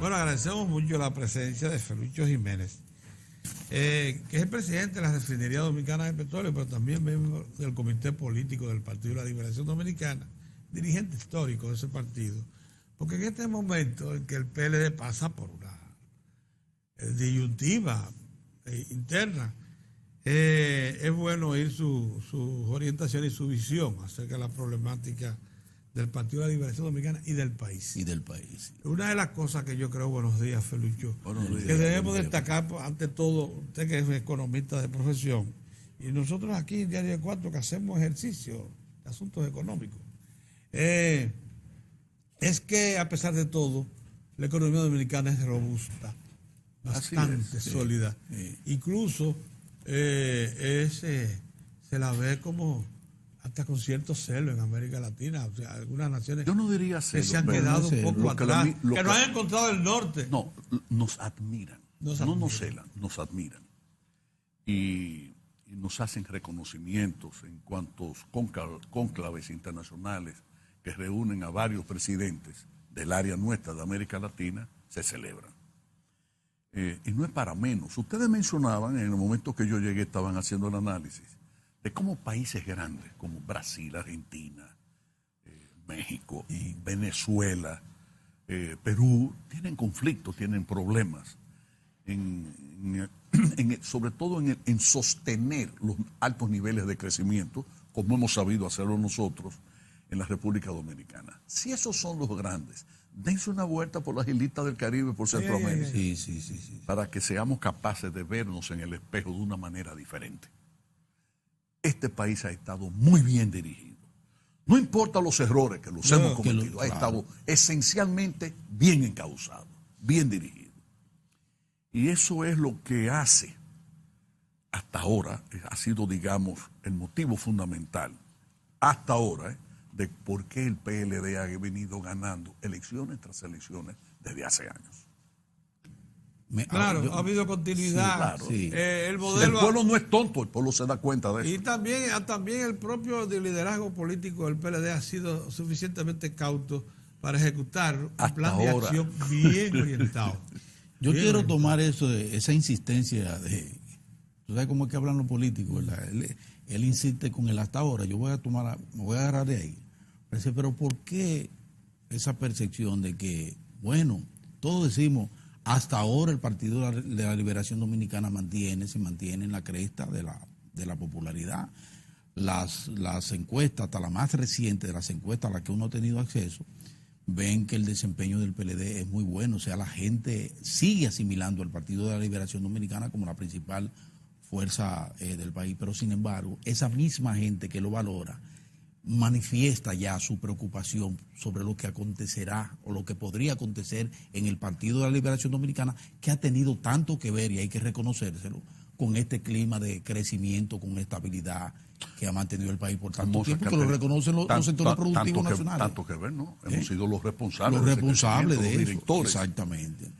Bueno, agradecemos mucho la presencia de Felucho Jiménez, que es el presidente de la Refinería Dominicana de Petróleo, pero también miembro del Comité Político del Partido de la Liberación Dominicana, dirigente histórico de ese partido. Porque en este momento en que el PLD pasa por una disyuntiva interna, es bueno oír sus orientaciones y su visión acerca de la problemática del Partido de la Liberación Dominicana y del país. Y del país. Una de las cosas que yo creo, buenos días, Felucho, Buenos días, que debemos destacar, ante todo, usted que es economista de profesión, y nosotros aquí en Diario 4 que hacemos ejercicio de asuntos económicos, es que a pesar de todo, la economía dominicana es robusta, bastante sólida. Incluso se la ve como hasta con cierto celo en América Latina. O sea, algunas naciones yo no diría celo, que se han quedado un poco atrás, que no han encontrado el norte. No, nos admiran. No nos celan, nos admiran. Y nos hacen reconocimientos en cuantos cónclaves internacionales que reúnen a varios presidentes del área nuestra de América Latina, se celebran. Y no es para menos. Ustedes mencionaban, en el momento que yo llegué, estaban haciendo el análisis de cómo países grandes como Brasil, Argentina, México, Venezuela, Perú, tienen conflictos, tienen problemas, sobre todo en sostener los altos niveles de crecimiento, como hemos sabido hacerlo nosotros en la República Dominicana. Si esos son los grandes, dense una vuelta por las islitas del Caribe, por Centroamérica, para que seamos capaces de vernos en el espejo de una manera diferente. Este país ha estado muy bien dirigido. No importa los errores que los hemos cometido, ha estado esencialmente bien encauzado, bien dirigido. Y eso es lo que hace, hasta ahora, ha sido, digamos, el motivo fundamental, hasta ahora, de por qué el PLD ha venido ganando elecciones tras elecciones desde hace años. Ha habido continuidad. El pueblo no es tonto, el pueblo se da cuenta de eso. Y también el propio liderazgo político del PLD ha sido suficientemente cauto para ejecutar un plan de acción bien orientado. Yo quiero tomar esa insistencia de... ¿Tú sabes cómo es que hablan los políticos, verdad? Él insiste con el hasta ahora. Me voy a agarrar de ahí. Pero ¿por qué esa percepción de que, bueno, todos decimos, hasta ahora el Partido de la Liberación Dominicana se mantiene en la cresta de la popularidad? Las encuestas, hasta la más reciente de las encuestas a las que uno ha tenido acceso, ven que el desempeño del PLD es muy bueno. O sea, la gente sigue asimilando al Partido de la Liberación Dominicana como la principal fuerza del país. Pero, sin embargo, esa misma gente que lo valora manifiesta ya su preocupación sobre lo que acontecerá o lo que podría acontecer en el Partido de la Liberación Dominicana, que ha tenido tanto que ver, y hay que reconocérselo, con este clima de crecimiento, con estabilidad que ha mantenido el país por tanto tiempo, que lo reconocen los sectores productivos nacionales. Tanto que ver, ¿no? Hemos sido los responsables. Los responsables de eso. Directores. Exactamente.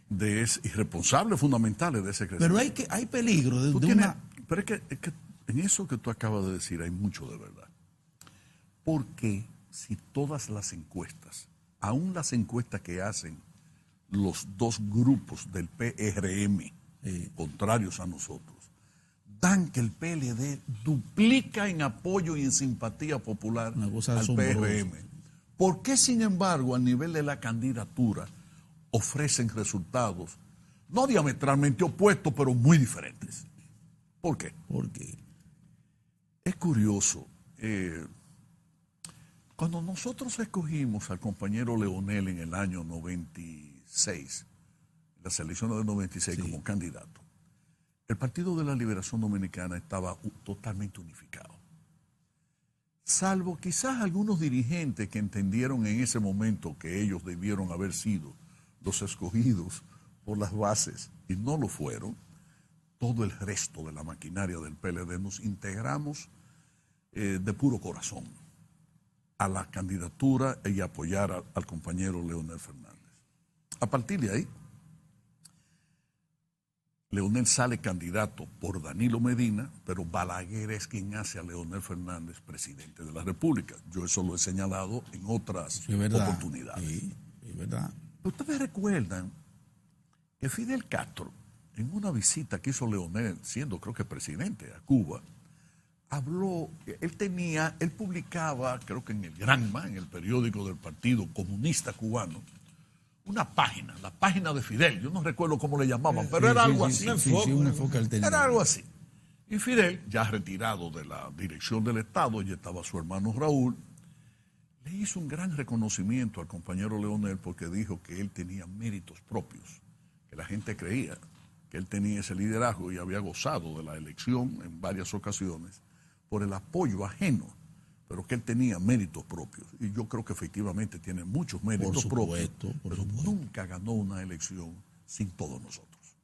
Y responsables fundamentales de ese crecimiento. Pero hay peligro Pero es que en eso que tú acabas de decir hay mucho de verdad. Porque si todas las encuestas, aún las encuestas que hacen los dos grupos del PRM, contrarios a nosotros, dan que el PLD duplica en apoyo y en simpatía popular al PRM. ¿Por qué, sin embargo, a nivel de la candidatura ofrecen resultados no diametralmente opuestos, pero muy diferentes? ¿Por qué? Porque es curioso. Cuando nosotros escogimos al compañero Leonel en el año 96, las elecciones del 96 como candidato, el Partido de la Liberación Dominicana estaba totalmente unificado. Salvo quizás algunos dirigentes que entendieron en ese momento que ellos debieron haber sido los escogidos por las bases y no lo fueron, todo el resto de la maquinaria del PLD nos integramos de puro corazón a la candidatura y apoyar al compañero Leonel Fernández. A partir de ahí, Leonel sale candidato por Danilo Medina, pero Balaguer es quien hace a Leonel Fernández presidente de la República. Yo eso lo he señalado en otras oportunidades. Sí, es verdad. Ustedes recuerdan que Fidel Castro, en una visita que hizo Leonel, siendo creo que presidente a Cuba, habló, él publicaba, creo que en el Granma, en el periódico del Partido Comunista Cubano, una página, la página de Fidel, yo no recuerdo cómo le llamaban, pero era algo así. Un enfoque alternativo. Era algo así. Y Fidel, ya retirado de la dirección del Estado, ya estaba su hermano Raúl, le hizo un gran reconocimiento al compañero Leonel porque dijo que él tenía méritos propios, que la gente creía que él tenía ese liderazgo y había gozado de la elección en varias ocasiones por el apoyo ajeno, pero que él tenía méritos propios. Y yo creo que efectivamente tiene muchos méritos propios, pero nunca ganó una elección sin todos nosotros.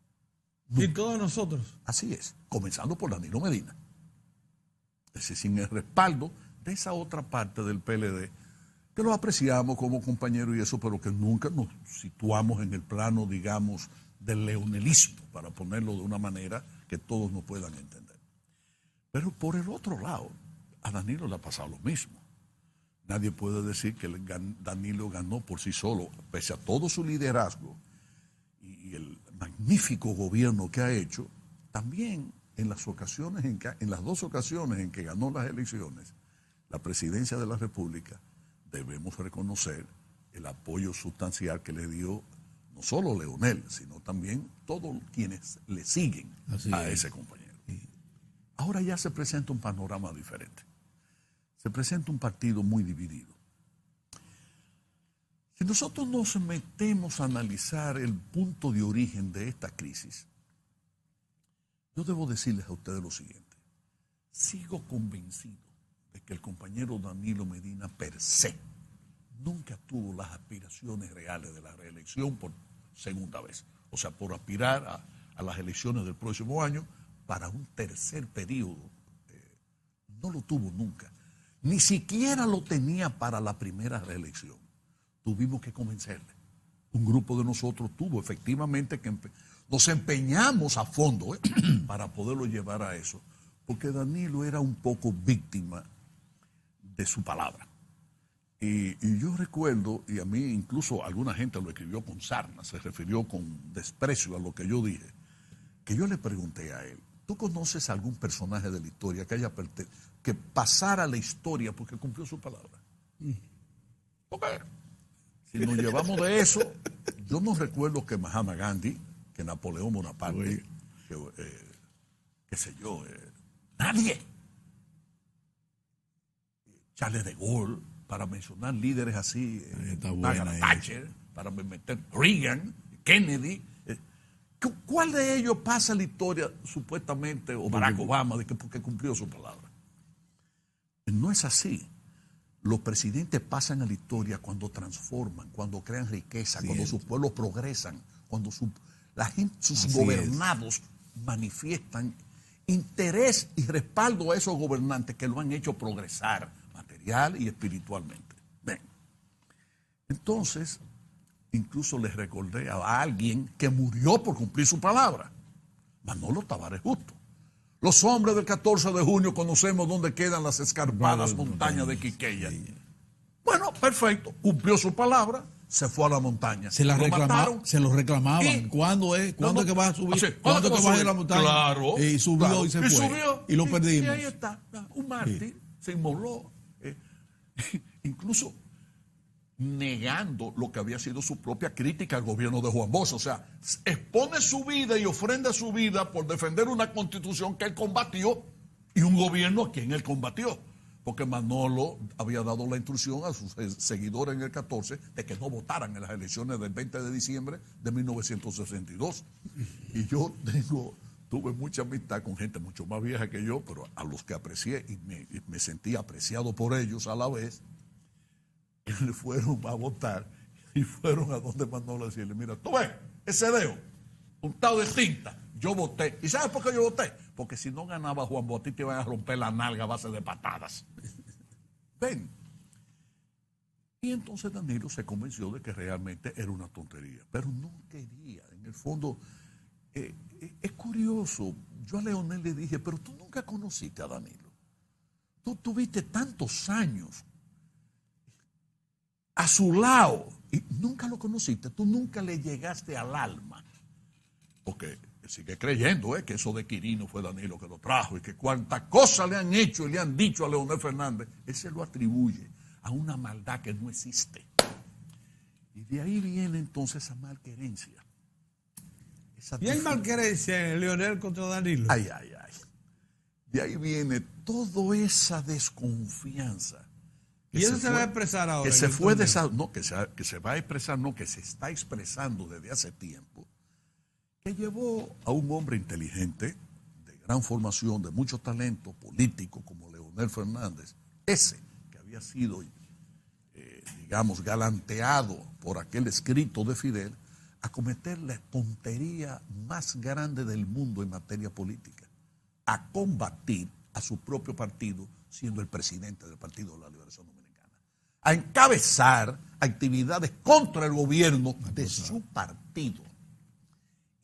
Sin todos nosotros. Así es, comenzando por Danilo Medina. Es decir, sin el respaldo de esa otra parte del PLD, que lo apreciamos como compañero y eso, pero que nunca nos situamos en el plano, digamos, del leonelismo, para ponerlo de una manera que todos nos puedan entender. Pero por el otro lado, a Danilo le ha pasado lo mismo. Nadie puede decir que Danilo ganó por sí solo, pese a todo su liderazgo y el magnífico gobierno que ha hecho. También en las dos ocasiones en que ganó las elecciones, la presidencia de la República, debemos reconocer el apoyo sustancial que le dio no solo Leonel, sino también todos quienes le siguen a ese compañero. Ahora ya se presenta un panorama diferente. Se presenta un partido muy dividido. Si nosotros nos metemos a analizar el punto de origen de esta crisis, yo debo decirles a ustedes lo siguiente. Sigo convencido de que el compañero Danilo Medina per se nunca tuvo las aspiraciones reales de la reelección por segunda vez. O sea, por aspirar a las elecciones del próximo año para un tercer periodo. No lo tuvo nunca. Ni siquiera lo tenía para la primera reelección. Tuvimos que convencerle. Un grupo de nosotros tuvo efectivamente que nos empeñamos a fondo para poderlo llevar a eso, porque Danilo era un poco víctima de su palabra. Y yo recuerdo, y a mí incluso alguna gente lo escribió con sarna, se refirió con desprecio a lo que yo dije, que yo le pregunté a él, ¿tú conoces algún personaje de la historia que pasara la historia porque cumplió su palabra? Ok. Si nos llevamos de eso, yo no recuerdo que Mahatma Gandhi, que Napoleón Bonaparte, qué sé yo, nadie. Charles de Gaulle, para mencionar líderes así, Margaret Thatcher, para meter Reagan, Kennedy. ¿Cuál de ellos pasa la historia supuestamente, o Barack Obama, de que porque cumplió su palabra? No es así. Los presidentes pasan a la historia cuando transforman, cuando crean riqueza, cuando sus pueblos progresan, cuando sus gobernados manifiestan interés y respaldo a esos gobernantes que lo han hecho progresar material y espiritualmente. Bien. Entonces, incluso les recordé a alguien que murió por cumplir su palabra, Manolo Tavares Justo. Los hombres del 14 de junio conocemos dónde quedan las escarpadas montañas de Quiqueya. Bueno, perfecto, cumplió su palabra, se fue a la montaña. Se lo reclamaban. ¿Cuándo es que vas a subir? ¿Cuándo es que vas a ir a la montaña? Claro. Y subió y se fue. Y lo perdimos. Y ahí está, un mártir, se inmoló. Incluso negando lo que había sido su propia crítica al gobierno de Juan Bosch. O sea, expone su vida y ofrenda su vida por defender una constitución que él combatió y un gobierno a quien él combatió. Porque Manolo había dado la instrucción a sus seguidores en el 14 de que no votaran en las elecciones del 20 de diciembre de 1962. Y yo tuve mucha amistad con gente mucho más vieja que yo, pero a los que aprecié y me sentí apreciado por ellos a la vez, que le fueron a votar y fueron a donde Manolo a decirle, mira, tú ves, ese dedo untado de tinta, yo voté. ¿Y sabes por qué yo voté? Porque si no ganaba Juan Bosch, a ti te iban a romper la nalga a base de patadas. Ven. Y entonces Danilo se convenció de que realmente era una tontería, pero no quería. En el fondo, es curioso. Yo a Leonel le dije, pero tú nunca conociste a Danilo. Tú tuviste tantos años a su lado y nunca lo conociste, tú nunca le llegaste al alma. Porque él sigue creyendo que eso de Quirino fue Danilo que lo trajo y que cuántas cosas le han hecho y le han dicho a Leonel Fernández, él se lo atribuye a una maldad que no existe. Y de ahí viene entonces esa malquerencia. ¿Y hay malquerencia en Leonel contra Danilo? Ay. De ahí viene toda esa desconfianza. Y eso se va a expresar ahora. Que se fue que se va a expresar, no, que se está expresando desde hace tiempo, que llevó a un hombre inteligente, de gran formación, de mucho talento político, como Leonel Fernández, ese que había sido, digamos, galanteado por aquel escrito de Fidel, a cometer la tontería más grande del mundo en materia política, a combatir a su propio partido, siendo el presidente del Partido de la Liberación Dominicana, a encabezar actividades contra el gobierno de su partido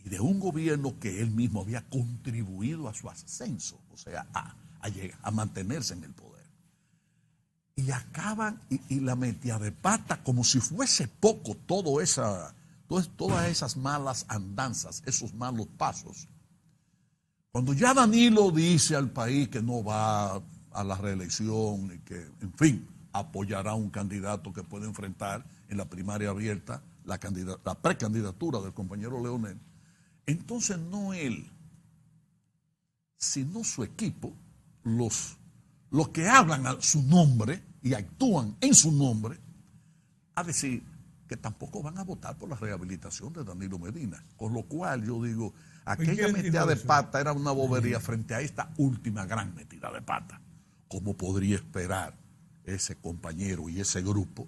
y de un gobierno que él mismo había contribuido a su ascenso, o sea, a mantenerse en el poder. Y acaban y la metía de pata como si fuese poco todas esas malas andanzas, esos malos pasos. Cuando ya Danilo dice al país que no va a la reelección y que, en fin, apoyará a un candidato que puede enfrentar en la primaria abierta la precandidatura del compañero Leonel, entonces no él, sino su equipo, los que hablan a su nombre y actúan en su nombre, a decir que tampoco van a votar por la rehabilitación de Danilo Medina. Con lo cual yo digo, aquella metida de pata era una bobería frente a esta última gran metida de pata. ¿Cómo podría esperar ese compañero y ese grupo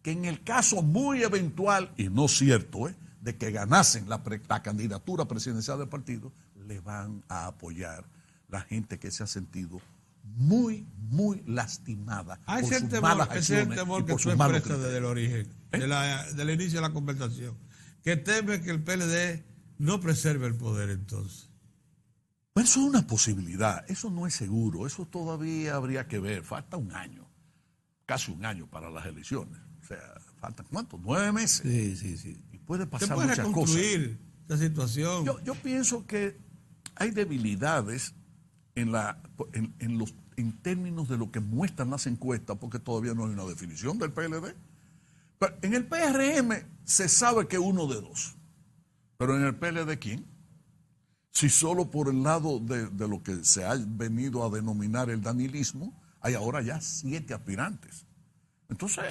que en el caso muy eventual, y no cierto, de que ganasen la candidatura presidencial del partido, le van a apoyar la gente que se ha sentido muy, muy lastimada por sus malas acciones? Ese es el temor que tú expresas desde el origen, del inicio de la conversación, que teme que el PLD no preserve el poder entonces. Pues eso es una posibilidad, eso no es seguro, eso todavía habría que ver, falta un año, casi un año para las elecciones, o sea, faltan ¿cuánto? 9 meses. Sí. Y puede pasar muchas cosas. ¿Se puede reconstruir esa situación? Yo pienso que hay debilidades en términos de lo que muestran las encuestas, porque todavía no hay una definición del PLD. Pero en el PRM se sabe que uno de dos, pero en el PLD ¿quién? Si solo por el lado de lo que se ha venido a denominar el danilismo, hay ahora ya 7 aspirantes. Entonces,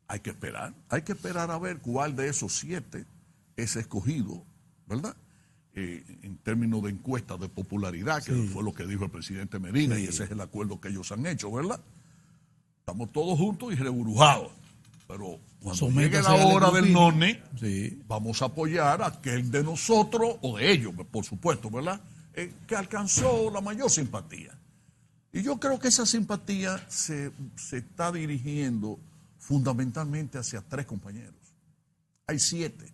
hay que esperar a ver cuál de esos 7 es escogido, ¿verdad? En términos de encuesta de popularidad, que fue lo que dijo el presidente Medina, y ese es el acuerdo que ellos han hecho, ¿verdad? Estamos todos juntos y reburujados, pero cuando llegue la hora del none, vamos a apoyar a aquel de nosotros, o de ellos, por supuesto, ¿verdad? Que alcanzó la mayor simpatía. Y yo creo que esa simpatía se está dirigiendo fundamentalmente hacia 3 compañeros. Hay 7.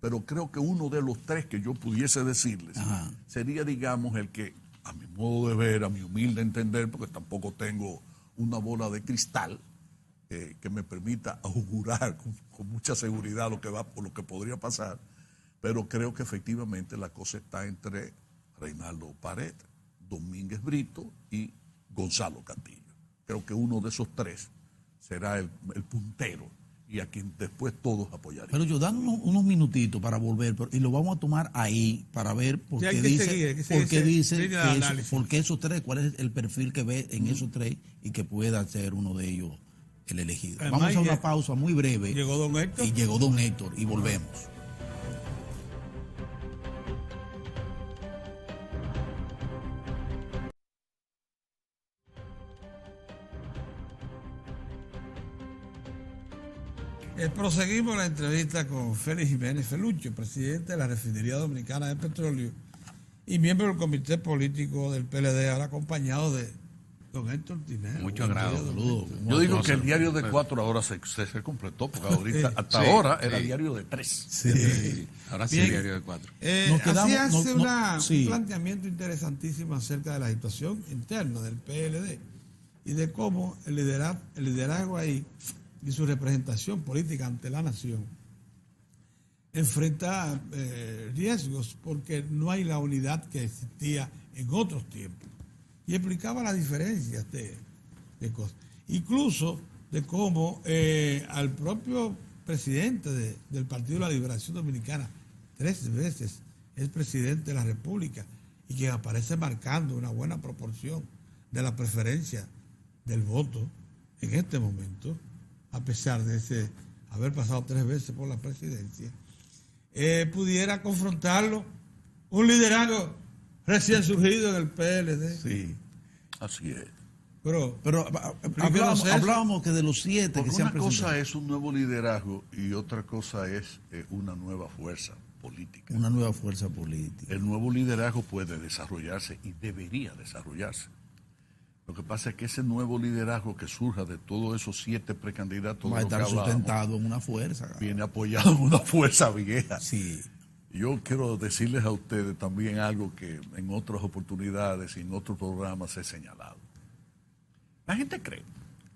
Pero creo que uno de los 3 que yo pudiese decirles sería, digamos, el que, a mi modo de ver, a mi humilde entender, porque tampoco tengo una bola de cristal que me permita augurar con mucha seguridad lo que podría pasar, pero creo que efectivamente la cosa está entre Reinaldo Pared, Domínguez Brito y Gonzalo Castillo. Creo que uno de esos 3 será el puntero y a quien después todos apoyarían. Pero yo dan unos minutitos para volver, y lo vamos a tomar ahí para ver por qué esos 3, cuál es el perfil que ve en esos 3 y que pueda ser uno de ellos el elegido. Además, vamos a una pausa muy breve. Llegó don Héctor. Y llegó don Héctor y volvemos. Proseguimos la entrevista con Félix Jiménez Felucho, presidente de la Refinería Dominicana de Petróleo y miembro del comité político del PLD, ahora acompañado de don Héctor Tineo. Mucho agrado. Yo digo que el diario de 4 ahora se completó, porque ahorita, hasta ahora era diario de 3. Sí. Ahora sí, diario de 4. Un planteamiento interesantísimo acerca de la situación interna del PLD y de cómo el liderazgo ahí y su representación política ante la nación, enfrenta riesgos porque no hay la unidad que existía en otros tiempos. Y explicaba las diferencias de cosas. Incluso de cómo al propio presidente del Partido de la Liberación Dominicana, 3 veces es presidente de la República, y que aparece marcando una buena proporción de la preferencia del voto en este momento, a pesar de haber pasado 3 veces por la presidencia, pudiera confrontarlo un liderazgo recién surgido en el PLD. Sí. Así es. Pero hablábamos que de los 7 Porque que se han una cosa presentado. es un nuevo liderazgo y otra cosa es una nueva fuerza política. Una nueva fuerza política. El nuevo liderazgo puede desarrollarse y debería desarrollarse. Lo que pasa es que ese nuevo liderazgo que surja de todos esos 7 precandidatos Va a de los que estar hablábamos, sustentado en una fuerza. viene apoyado en una fuerza vieja. Sí. Yo quiero decirles a ustedes también algo que en otras oportunidades y en otros programas he señalado. La gente cree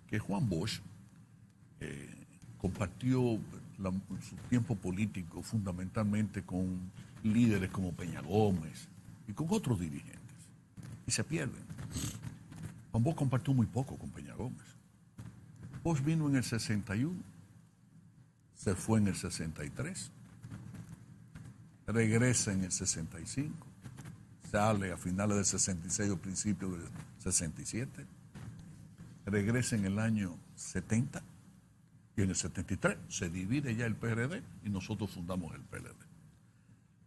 que Juan Bosch compartió su tiempo político fundamentalmente con líderes como Peña Gómez y con otros dirigentes. Y se pierden. Juan Bosch compartió muy poco con Peña Gómez. Bosch vino en el 61, se fue en el 63, regresa en el 65, sale a finales del 66 o principios del 67, regresa en el año 70 y en el 73 se divide ya el PRD y nosotros fundamos el PLD.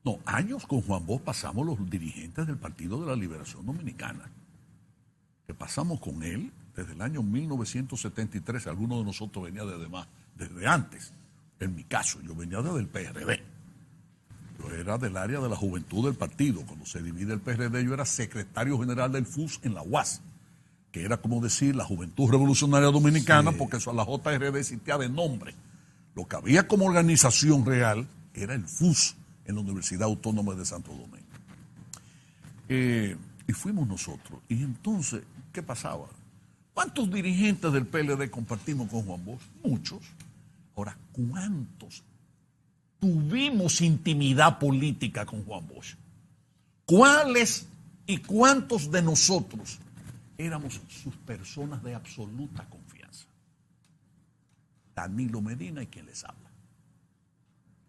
No, años con Juan Bosch pasamos los dirigentes del Partido de la Liberación Dominicana, que pasamos con él desde el año 1973, algunos de nosotros venía desde antes. En mi caso, yo venía desde el PRD. Yo era del área de la juventud del partido. Cuando se divide el PRD, yo era secretario general del FUS en la UAS, que era como decir la Juventud Revolucionaria Dominicana, sí, porque eso a la JRD existía de nombre. Lo que había como organización real era el FUS en la Universidad Autónoma de Santo Domingo. Y fuimos nosotros. Y entonces, ¿qué pasaba? ¿Cuántos dirigentes del PLD compartimos con Juan Bosch? Muchos. Ahora, ¿cuántos tuvimos intimidad política con Juan Bosch? ¿Cuáles y cuántos de nosotros éramos sus personas de absoluta confianza? Danilo Medina y quien les habla.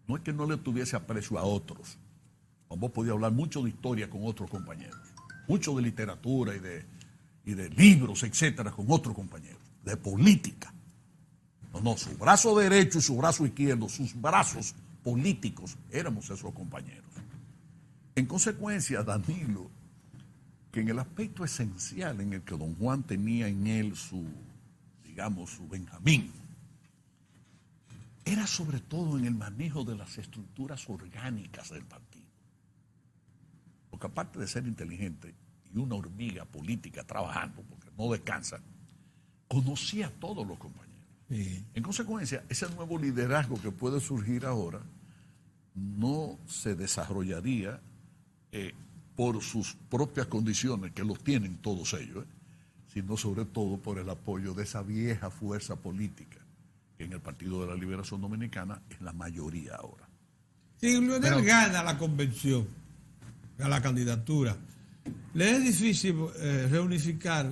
No es que no le tuviese aprecio a otros. Juan Bosch podía hablar mucho de historia con otros compañeros, mucho de literatura y de libros, etcétera, con otros compañeros, de política. No, su brazo derecho y su brazo izquierdo, sus brazos políticos, éramos esos compañeros. En consecuencia, Danilo, que en el aspecto esencial en el que don Juan tenía en él su Benjamín, era sobre todo en el manejo de las estructuras orgánicas del partido. Porque aparte de ser inteligente y una hormiga política trabajando, porque no descansa, conocía a todos los compañeros. Sí. En consecuencia, ese nuevo liderazgo que puede surgir ahora no se desarrollaría por sus propias condiciones, que los tienen todos ellos, sino sobre todo por el apoyo de esa vieja fuerza política que en el Partido de la Liberación Dominicana es la mayoría ahora. Si Leonel gana la convención, a la candidatura, le es difícil reunificar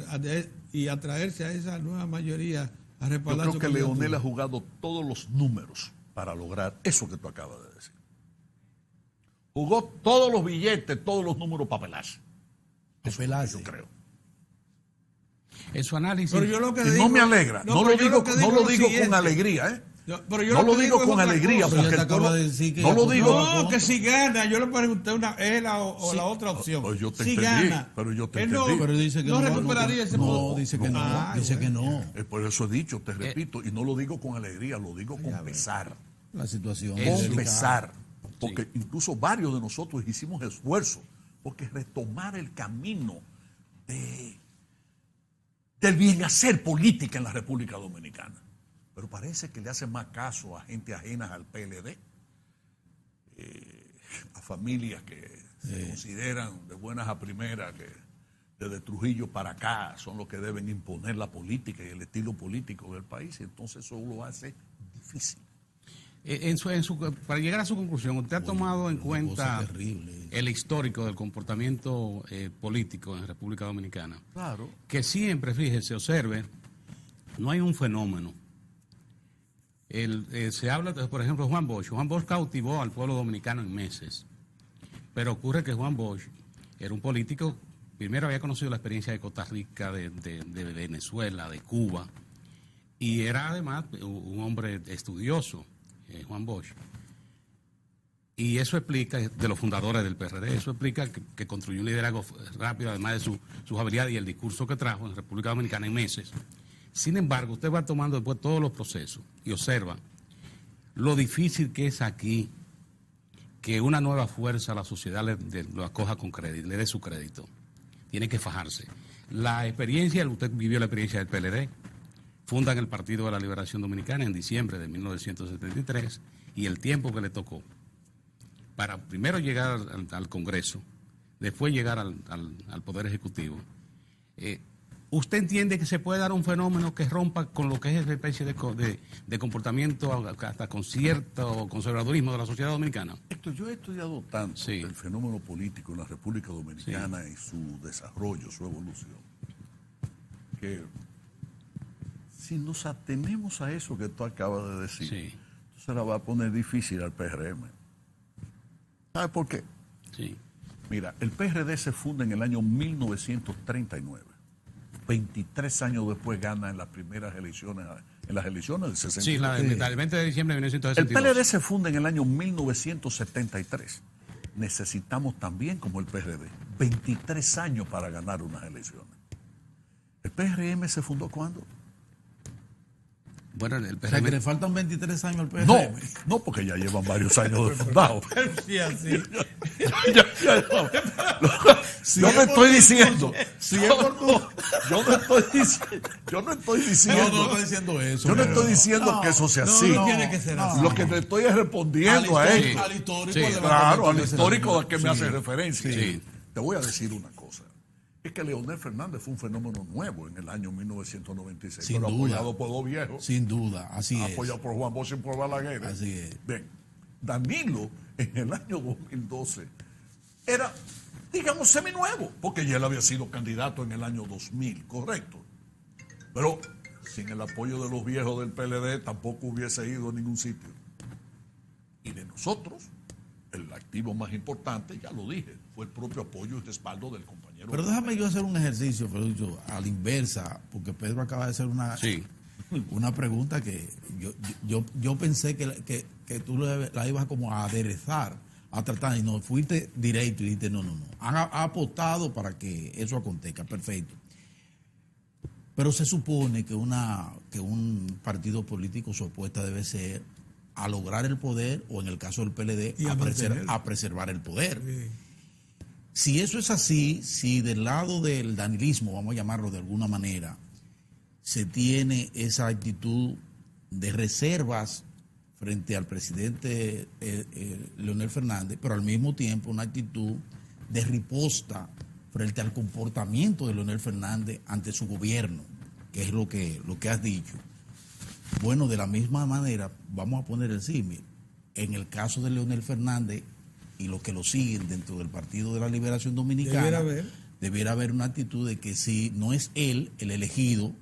y atraerse a esa nueva mayoría a respaldar. Yo creo que Leonel ha jugado todos los números para lograr eso que tú acabas de decir. Jugó todos los billetes, todos los números para pelarse. Eso yo creo. En su análisis. Pero yo lo que digo, no me alegra, no lo digo con alegría, ¿eh? No lo digo con alegría, porque no lo digo. No, que si gana, yo le pregunté él o la otra opción. Pues yo te si entendí, gana, pero yo te entendí. Pero dice que no recuperaría ese poder. No, dice que no, dice que no. Por eso he dicho, te repito, y no lo digo con alegría, lo digo con pesar. La situación con pesar, porque incluso varios de nosotros hicimos esfuerzos porque retomar el camino del bien hacer política en la República Dominicana. Pero parece que le hacen más caso a gente ajena al PLD, a familias que se consideran de buenas a primeras, que desde Trujillo para acá son los que deben imponer la política y el estilo político del país, y entonces eso lo hace difícil. Para llegar a su conclusión, ¿usted ha tomado en cuenta terrible el histórico del comportamiento político en República Dominicana? Claro. Que siempre, fíjese, observe, no hay un fenómeno. Se habla, por ejemplo, de Juan Bosch. Juan Bosch cautivó al pueblo dominicano en meses. Pero ocurre que Juan Bosch era un político, primero había conocido la experiencia de Costa Rica, de Venezuela, de Cuba, y era además un hombre estudioso, Juan Bosch. Y eso explica, de los fundadores del PRD, eso explica que construyó un liderazgo rápido, además de sus habilidades y el discurso que trajo en República Dominicana en meses. Sin embargo, usted va tomando después todos los procesos y observa lo difícil que es aquí que una nueva fuerza a la sociedad lo acoja con crédito, le dé su crédito. Tiene que fajarse. La experiencia, usted vivió la experiencia del PLD, fundan el Partido de la Liberación Dominicana en diciembre de 1973, y el tiempo que le tocó para primero llegar al Congreso, después llegar al Poder Ejecutivo. ¿Usted entiende que se puede dar un fenómeno que rompa con lo que es esa especie de comportamiento hasta con cierto conservadurismo de la sociedad dominicana? Héctor, yo he estudiado tanto el fenómeno político en la República Dominicana y su desarrollo, su evolución, que si nos atenemos a eso que tú acabas de decir, se la va a poner difícil al PRM. ¿Sabes por qué? Sí. Mira, el PRD se funda en el año 1939. 23 años después gana en las primeras elecciones, en las elecciones del 63. Sí, el 20 de diciembre de 1962. El PLD se funda en el año 1973. Necesitamos también, como el PRD, 23 años para ganar unas elecciones. ¿El PRM se fundó cuándo? Bueno, el PRM... O sea, que le faltan 23 años al PRM. No, porque ya llevan varios años de fundado. Sí, así. Yo no estoy diciendo. Yo no estoy diciendo eso. Yo no estoy diciendo que eso sea así. No tiene que ser así. Lo que te estoy es respondiendo a esto. Al histórico. Sí, Claro, al histórico al que me hace referencia. Sí. Te voy a decir una cosa. Es que Leonel Fernández fue un fenómeno nuevo en el año 1996, Sin pero duda. apoyado por dos viejos, Sin duda, así es. apoyado por Juan Bosch y por Balaguer. Así es. Bien, Danilo en el año 2012 era, digamos, seminuevo, porque ya él había sido candidato en el año 2000, correcto. Pero sin el apoyo de los viejos del PLD tampoco hubiese ido a ningún sitio. Y de nosotros, el activo más importante, ya lo dije, fue el propio apoyo y respaldo del compañero. Pero déjame yo hacer un ejercicio, Felucho, a la inversa, porque Pedro acaba de hacer una pregunta que yo pensé que tú la ibas como a aderezar, a tratar, y no, fuiste directo y dijiste no. Ha apostado para que eso acontezca, perfecto. Pero se supone que un partido político su apuesta debe ser a lograr el poder, o en el caso del PLD, a preservar el poder. Sí. Si eso es así, si del lado del danilismo, vamos a llamarlo de alguna manera, se tiene esa actitud de reservas frente al presidente Leonel Fernández, pero al mismo tiempo una actitud de riposta frente al comportamiento de Leonel Fernández ante su gobierno, que es lo que has dicho. Bueno, de la misma manera, vamos a poner el símil. En el caso de Leonel Fernández y los que lo siguen dentro del Partido de la Liberación Dominicana, debiera haber una actitud de que si no es él el elegido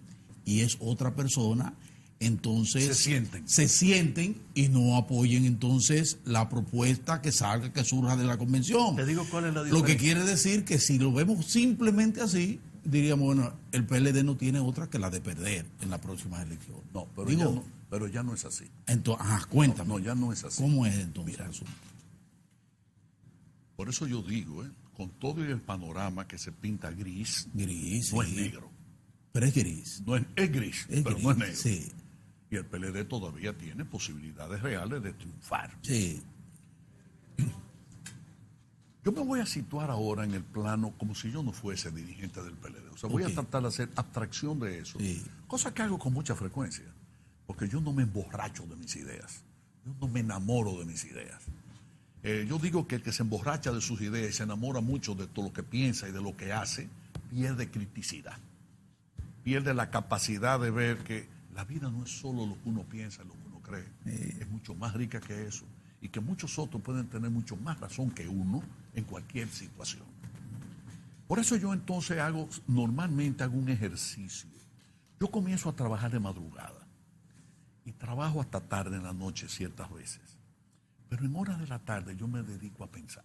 y es otra persona, entonces se sienten y no apoyen entonces la propuesta que salga, que surja de la convención. Te digo cuál es la diferencia. Lo que quiere decir que si lo vemos simplemente así, diríamos, bueno, el PLD no tiene otra que la de perder en las próximas elecciones. No, pero ya no es así. Entonces, cuéntame. No, ya no es así. ¿Cómo es entonces? Mira, por eso yo digo, con todo el panorama que se pinta gris, no es negro. Pero es gris. No es gris, pero no es negro. Sí. Y el PLD todavía tiene posibilidades reales de triunfar. Sí. Yo me voy a situar ahora en el plano como si yo no fuese dirigente del PLD. O sea, voy a tratar de hacer abstracción de eso. Sí. Cosa que hago con mucha frecuencia. Porque yo no me emborracho de mis ideas. Yo no me enamoro de mis ideas. Yo digo que el que se emborracha de sus ideas y se enamora mucho de todo lo que piensa y de lo que hace, pierde criticidad, pierde la capacidad de ver que la vida no es solo lo que uno piensa, lo que uno cree, es mucho más rica que eso, y que muchos otros pueden tener mucho más razón que uno en cualquier situación. Por eso yo entonces normalmente hago un ejercicio. Yo comienzo a trabajar de madrugada y trabajo hasta tarde en la noche ciertas veces. Pero en horas de la tarde yo me dedico a pensar.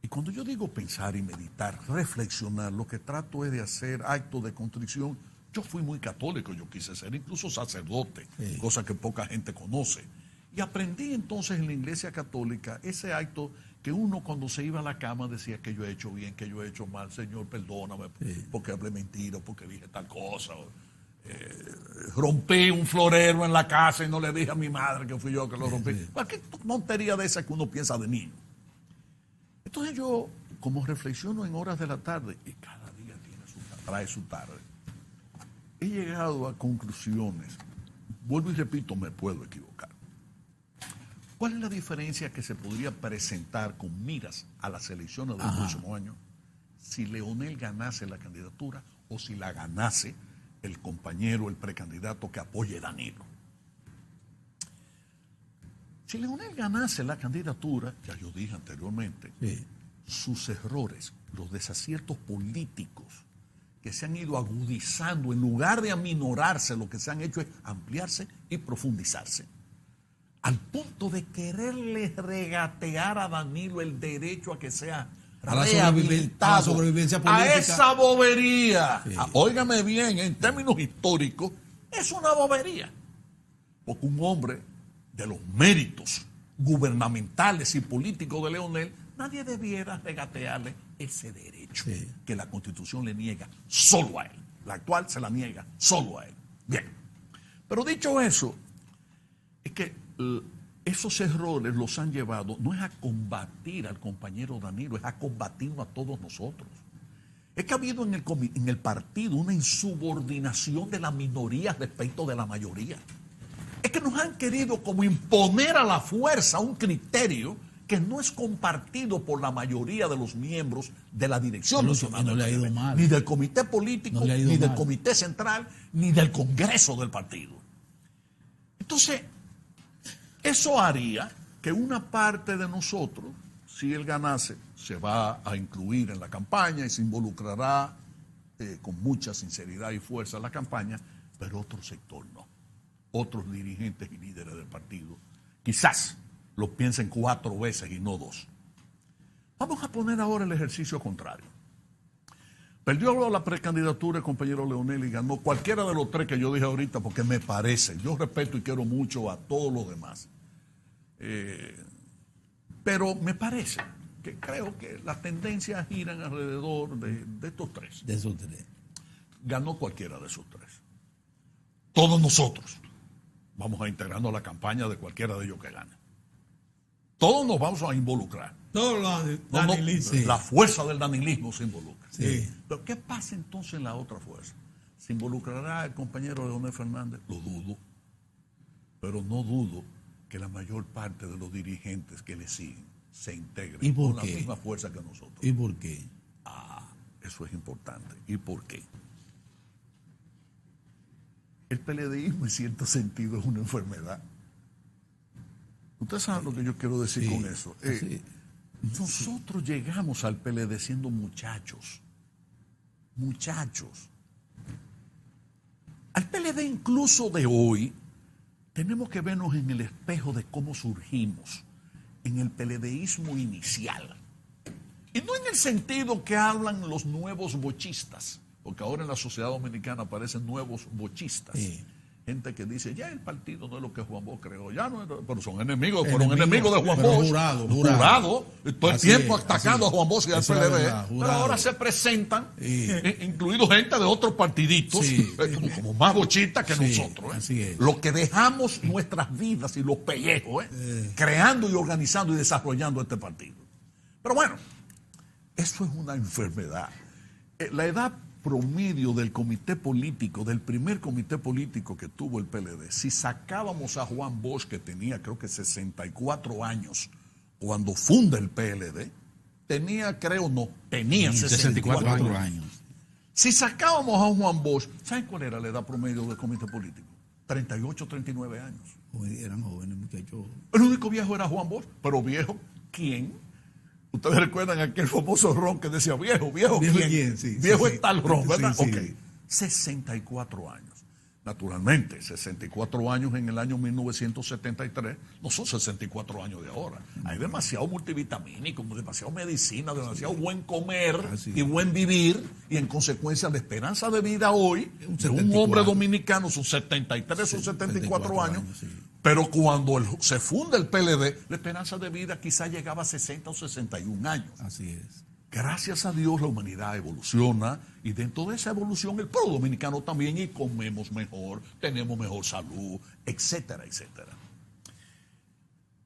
Y cuando yo digo pensar y meditar, reflexionar, lo que trato es de hacer actos de contrición. Yo fui muy católico, yo quise ser incluso sacerdote, cosa que poca gente conoce. Y aprendí entonces en la iglesia católica ese acto que uno cuando se iba a la cama decía que yo he hecho bien, que yo he hecho mal, Señor, perdóname, porque hablé mentira, porque dije tal cosa. Rompí un florero en la casa y no le dije a mi madre que fui yo que lo rompí. Cualquier tontería de esa que uno piensa de niño. Entonces yo, como reflexiono en horas de la tarde, y cada día trae su tarde, he llegado a conclusiones. Vuelvo y repito, me puedo equivocar. ¿Cuál es la diferencia que se podría presentar con miras a las elecciones del próximo año si Leonel ganase la candidatura o si la ganase el compañero, el precandidato que apoye a Danilo? Si Leonel ganase la candidatura, ya yo dije anteriormente, sus errores, los desaciertos políticos que se han ido agudizando, en lugar de aminorarse, lo que se han hecho es ampliarse y profundizarse, al punto de quererle regatear a Danilo el derecho a que sea rehabilitado, a la sobrevivencia política. A esa bobería. Óigame bien, en términos históricos, es una bobería. Porque un hombre de los méritos gubernamentales y políticos de Leonel, nadie debiera regatearle ese derecho que la Constitución le niega solo a él. La actual se la niega solo a él. Bien. Pero dicho eso, es que esos errores los han llevado, no es a combatir al compañero Danilo, es a combatirnos a todos nosotros. Es que ha habido en el partido una insubordinación de la minoría respecto de la mayoría. Es que nos han querido como imponer a la fuerza un criterio que no es compartido por la mayoría de los miembros de la dirección nacional. No le ha ido mal. Ni del comité político, ni del comité central, ni del Congreso del partido. Entonces, eso haría que una parte de nosotros, si él ganase, se va a incluir en la campaña y se involucrará con mucha sinceridad y fuerza en la campaña, pero otro sector no. Otros dirigentes y líderes del partido quizás lo piensen 4 veces y no 2. Vamos a poner ahora el ejercicio contrario. Perdió la precandidatura el compañero Leonel y ganó cualquiera de los 3 que yo dije ahorita, porque me parece, yo respeto y quiero mucho a todos los demás. Pero me parece que creo que las tendencias giran alrededor de estos 3. De esos 3. Ganó cualquiera de esos 3. Todos nosotros vamos a integrarnos a la campaña de cualquiera de ellos que gane. Todos nos vamos a involucrar. Todos los danilistas. La fuerza del danilismo se involucra. Sí. Pero ¿qué pasa entonces en la otra fuerza? ¿Se involucrará el compañero Leonel Fernández? Lo dudo. Pero no dudo que la mayor parte de los dirigentes que le siguen se integren con la misma fuerza que nosotros. ¿Y por qué? Eso es importante. ¿Y por qué? El PLDismo en cierto sentido es una enfermedad. Usted sabe lo que yo quiero decir con eso. Nosotros llegamos al PLD siendo muchachos. Al PLD incluso de hoy tenemos que vernos en el espejo de cómo surgimos, en el PLDismo inicial. Y no en el sentido que hablan los nuevos bochistas, porque ahora en la sociedad dominicana aparecen nuevos bochistas. Gente que dice, ya el partido no es lo que Juan Bosch creó, ya no es, pero son enemigos, fueron enemigos de Juan Bosch. Jurado. Todo el tiempo atacando a Juan Bosch y al PLD. Pero ahora se presentan, incluidos gente de otros partiditos, como más bochistas que nosotros. Lo que dejamos nuestras vidas y los pellejos, creando y organizando y desarrollando este partido. Pero bueno, eso es una enfermedad. La edad promedio del comité político, del primer comité político que tuvo el PLD, si sacábamos a Juan Bosch, que tenía creo que 64 años cuando funda el PLD, tenía 64 64 años. Si sacábamos a Juan Bosch, ¿saben cuál era la edad promedio del comité político? 38, 39 años. Eran jóvenes, muchachos. El único viejo era Juan Bosch, pero viejo, ¿quién? Ustedes recuerdan aquel famoso ron que decía viejo ¿quién? Sí, viejo sí, es tal ron, ¿verdad? sí, sí. Ok, 64 años. Naturalmente, 64 años en el año 1973 no son 64 años de ahora. Hay demasiado multivitamínico, demasiado medicina, demasiado buen comer y buen vivir, y en consecuencia la esperanza de vida hoy de un hombre dominicano son 73 o 74 años. Sí. Pero cuando se funda el PLD, la esperanza de vida quizá llegaba a 60 o 61 años. Así es. Gracias a Dios la humanidad evoluciona, y dentro de esa evolución el pueblo dominicano también, y comemos mejor, tenemos mejor salud, etcétera, etcétera.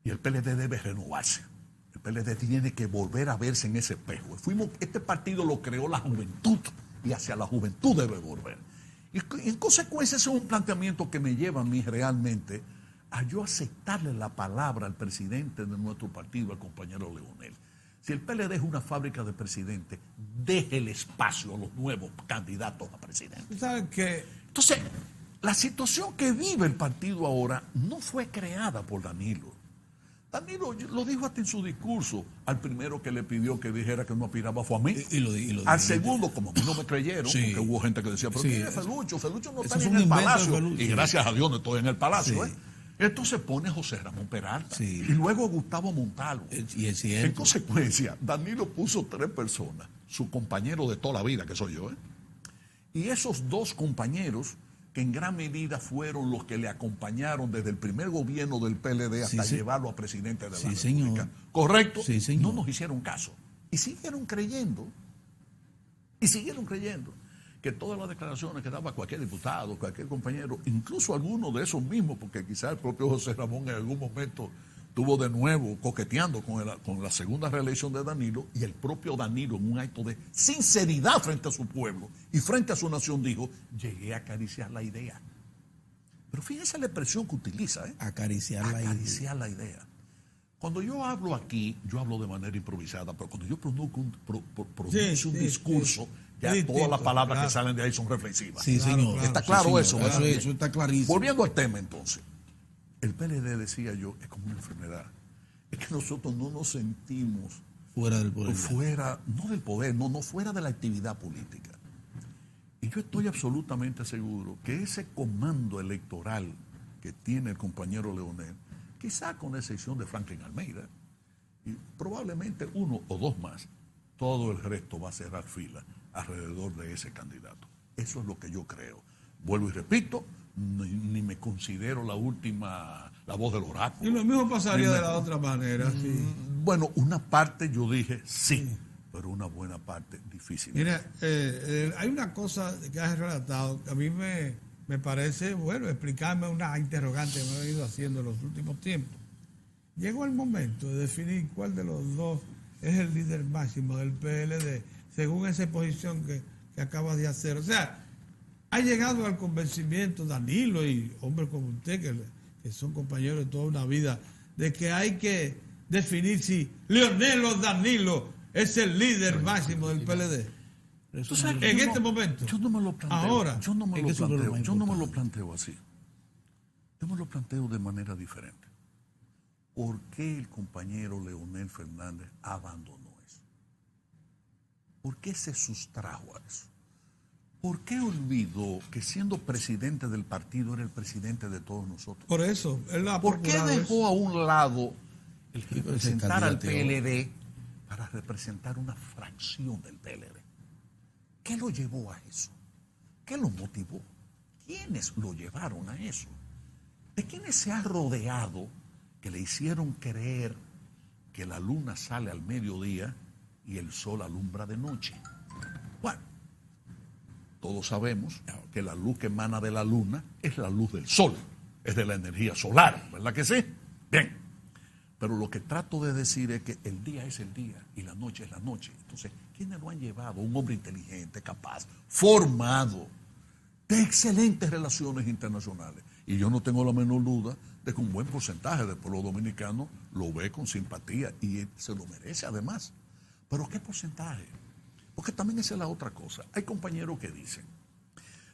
Y el PLD debe renovarse. El PLD tiene que volver a verse en ese espejo. Este partido lo creó la juventud, y hacia la juventud debe volver. Y en consecuencia ese es un planteamiento que me lleva a mí realmente a yo aceptarle la palabra al presidente de nuestro partido, al compañero Leonel. Si el PLD es una fábrica de presidentes, deje el espacio a los nuevos candidatos a presidente. ¿Saben qué? Entonces, la situación que vive el partido ahora no fue creada por Danilo. Danilo lo dijo hasta en su discurso. Al primero que le pidió que dijera que no aspiraba fue a mí. Al segundo, como a mí no me creyeron, Sí. porque hubo gente que decía, pero Sí, ¿quién es Felucho? Felucho no está eso ni es en un el invento de palacio. Felucho. Y gracias a Dios no estoy en el palacio. Sí. Entonces pone José Ramón Peralta. Sí. Y luego Gustavo Montalvo. Y es cierto. En consecuencia, Danilo puso 3 personas, su compañero de toda la vida, que soy yo, y esos 2 compañeros, que en gran medida fueron los que le acompañaron desde el primer gobierno del PLD hasta llevarlo a presidente de la República. Señor. ¿Correcto? Sí, señor. No nos hicieron caso. Y siguieron creyendo que todas las declaraciones que daba cualquier diputado, cualquier compañero, incluso algunos de esos mismos, porque quizás el propio José Ramón en algún momento estuvo de nuevo coqueteando con la segunda reelección de Danilo, y el propio Danilo, en un acto de sinceridad frente a su pueblo y frente a su nación, dijo: llegué a acariciar la idea. Pero fíjense la expresión que utiliza, Acariciar la idea. Cuando yo hablo aquí, yo hablo de manera improvisada, pero cuando yo pronuncio un discurso, ya todas las palabras que salen de ahí son reflexivas. Sí, señor. Está claro eso, ¿verdad? Eso está clarísimo. Volviendo al tema, entonces, el PLD, decía yo, es como una enfermedad. Es que nosotros no nos sentimos fuera del poder. No del poder, no fuera de la actividad política. Y yo estoy absolutamente seguro que ese comando electoral que tiene el compañero Leonel, quizá con excepción de Franklin Almeida, y probablemente 1 o 2 más, todo el resto va a cerrar fila alrededor de ese candidato. Eso es lo que yo creo. Vuelvo y repito, ni me considero la voz del oráculo. Y lo mismo pasaría de la otra manera. Sí. Bueno, una parte yo dije sí, pero una buena parte difícil. Mira, hay una cosa que has relatado que a mí me parece, bueno, explicarme una interrogante que me he ido haciendo en los últimos tiempos. Llegó el momento de definir cuál de los dos es el líder máximo del PLD, según esa exposición que acabas de hacer. O sea, ha llegado al convencimiento Danilo y hombres como usted, que son compañeros de toda una vida, de que hay que definir si Leonel o Danilo es el líder máximo del PLD. En este momento. Yo no me lo planteo. Ahora. Yo no me lo planteo así. Yo me lo planteo de manera diferente. ¿Por qué el compañero Leonel Fernández abandonó eso? ¿Por qué se sustrajo a eso? ¿Por qué olvidó que siendo presidente del partido era el presidente de todos nosotros? Por eso. ¿Por qué dejó a un lado el representar al PLD para representar una fracción del PLD? ¿Qué lo llevó a eso? ¿Qué lo motivó? ¿Quiénes lo llevaron a eso? ¿De quiénes se ha rodeado que le hicieron creer que la luna sale al mediodía y el sol alumbra de noche? Bueno, todos sabemos que la luz que emana de la luna es la luz del sol, es de la energía solar, ¿verdad que sí? Bien, pero lo que trato de decir es que el día es el día y la noche es la noche. Entonces, ¿quiénes lo han llevado? Un hombre inteligente, capaz, formado, de excelentes relaciones internacionales. Y yo no tengo la menor duda de que un buen porcentaje del pueblo dominicano lo ve con simpatía y se lo merece además. ¿Pero qué porcentaje? Porque también esa es la otra cosa. Hay compañeros que dicen,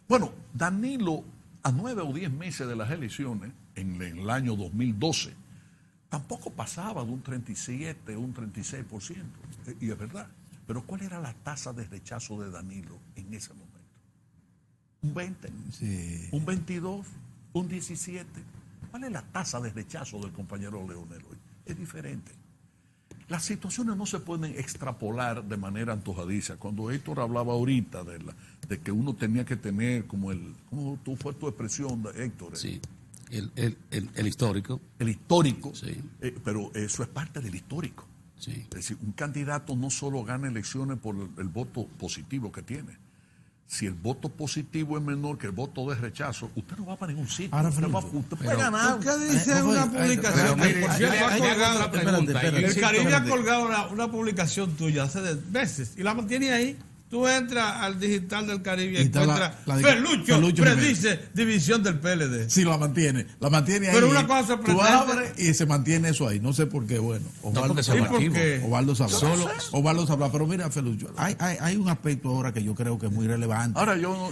bueno, Danilo a 9 o 10 meses de las elecciones, en el año 2012, tampoco pasaba de un 37 o un 36%. Y es verdad. Pero ¿cuál era la tasa de rechazo de Danilo en ese momento? ¿Un 20? Sí. ¿Un 22? ¿Un 17? ¿Cuál es la tasa de rechazo del compañero Leonel hoy? Es diferente. Las situaciones no se pueden extrapolar de manera antojadiza. Cuando Héctor hablaba ahorita de que uno tenía que tener como ¿cómo fue tu expresión, Héctor? Sí, el histórico. El histórico, Sí. Pero eso es parte del histórico. Sí. Es decir, un candidato no solo gana elecciones por el voto positivo que tiene. Si el voto positivo es menor que el voto de rechazo, usted no va para ningún sitio. Ahora, Usted puede ganar. ¿Qué dice una publicación? pero mire, Por cierto, ha colgado- espérate. el Caribe ha colgado una publicación tuya hace meses y la mantiene ahí. Tú entras al digital del Caribe y Y está encuentras la de Felucho predice división del PLD. Sí, la mantiene ahí. Pero una cosa tú sorprendente. abres y se mantiene eso ahí. No sé por qué, bueno. porque son ¿Y por activos. qué? Ovaldo sabrá. Ovaldo sabrá. Pero mira, Felucho, hay un aspecto ahora que yo creo que es muy relevante. Ahora yo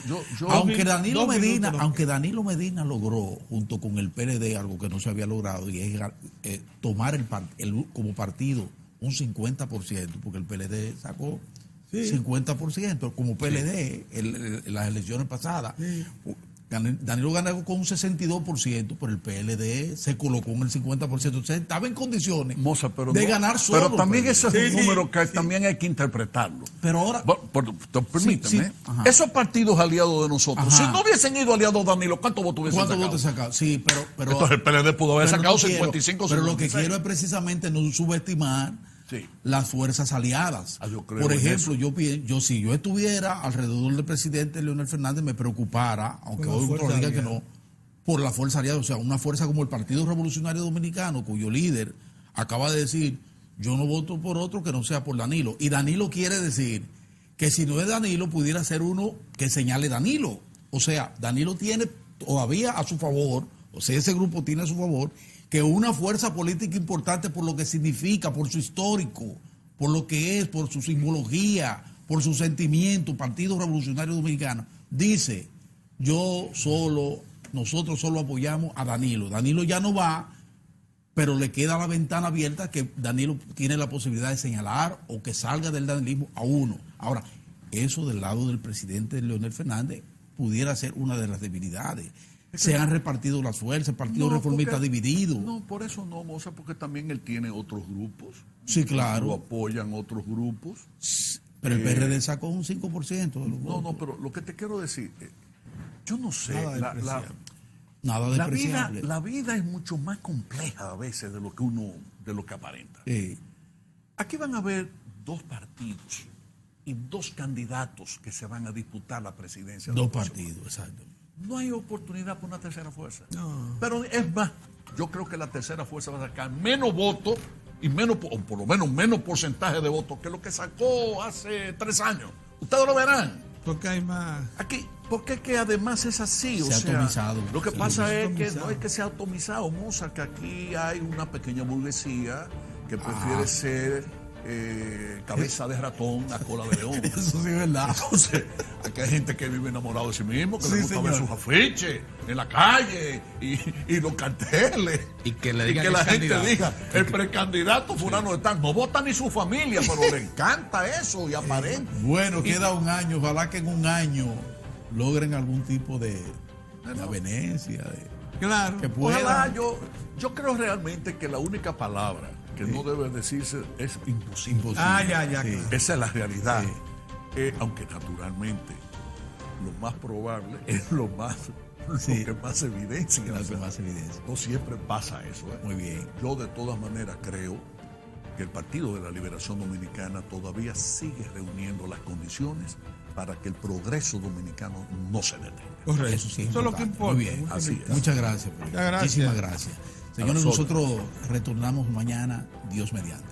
Aunque Danilo dos Medina, minutos, ¿no? aunque Danilo Medina logró, junto con el PLD, algo que no se había logrado, y es tomar como partido un 50%, porque el PLD sacó 50% como PLD en las elecciones pasadas. Danilo ganó con un 62%, pero el PLD se colocó en el 50%. Entonces estaba en condiciones Moza, pero de no, ganar solo. Pero también pues. ese es un número que también hay que interpretarlo. Pero ahora, Permíteme. sí, ajá. Esos partidos aliados de nosotros, Ajá. si no hubiesen ido aliados Danilo, ¿cuántos votos hubiesen ¿cuántos sacado? votos sacado? Sí, pero Entonces el PLD pudo haber pero sacado no quiero, 55, pero lo que 56. quiero es precisamente no subestimar Sí. las fuerzas aliadas. Yo creo Por en ejemplo, eso. si yo estuviera alrededor del presidente Leonel Fernández, me preocupara, aunque Por la hoy fuerza otro diga aliada. que no, por la fuerza aliada. O sea, una fuerza como el Partido Revolucionario Dominicano, cuyo líder acaba de decir, yo no voto por otro que no sea por Danilo. Y Danilo quiere decir que si no es Danilo, pudiera ser uno que señale Danilo. O sea, Danilo tiene todavía a su favor, o sea, ese grupo tiene a su favor, que una fuerza política importante por lo que significa, por su histórico, por lo que es, por su simbología, por su sentimiento, Partido Revolucionario Dominicano, dice, nosotros solo apoyamos a Danilo. Danilo ya no va, pero le queda la ventana abierta que Danilo tiene la posibilidad de señalar o que salga del danilismo a uno. Ahora, eso del lado del presidente Leonel Fernández pudiera ser una de las debilidades. Se han repartido las fuerzas, el Partido Reformista dividido. No, por eso no, Moza, porque también él tiene otros grupos. Sí, Lo claro. apoyan otros grupos. Pero el PRD sacó un 5% de los No, votos. pero lo que te quiero decir, yo no sé, Nada despreciable. la vida es mucho más compleja a veces de lo que aparenta. Sí. Aquí van a haber dos partidos y dos candidatos que se van a disputar la presidencia. Dos del próximo partidos, exacto. año. No hay oportunidad para una tercera fuerza. No. Pero es más, yo creo que la tercera fuerza va a sacar menos votos y menos, o por lo menos menos porcentaje de votos que lo que sacó hace 3 años. Ustedes lo verán. Porque hay más. Aquí, porque es que además es así. Se ha atomizado. Lo que Se pasa ha es que atomizado. no es que sea atomizado, Moza, que aquí hay una pequeña burguesía que prefiere ser cabeza de ratón a cola de león. Eso sí es verdad. Entonces, aquí hay gente que vive enamorado de sí mismo, que Sí, le gusta ver señor. sus afiches en la calle y los carteles. Y que le digan que la el gente candidato. diga, el precandidato fulano de tal, no vota ni su familia, pero le encanta eso y aparenta. Bueno, queda un año. Ojalá que en un año logren algún tipo de avenencia. Claro. Que Ojalá, puedan. yo creo realmente que la única palabra que no debe decirse es imposible. Ya, Sí. claro. Esa es la realidad. Sí. Aunque naturalmente lo más probable es lo Sí. que más evidencia. Lo O que sea, más evidencia. no siempre pasa eso. Muy bien. Yo de todas maneras creo que el Partido de la Liberación Dominicana todavía sigue reuniendo las condiciones para que el progreso dominicano no se detenga. Correcto. Eso sí. Eso es lo que importa. Muy bien. Así es. Muchas gracias. Pedro. Muchas gracias. Muchísimas gracias. Señores, nosotros. nosotros retornamos mañana, Dios mediante.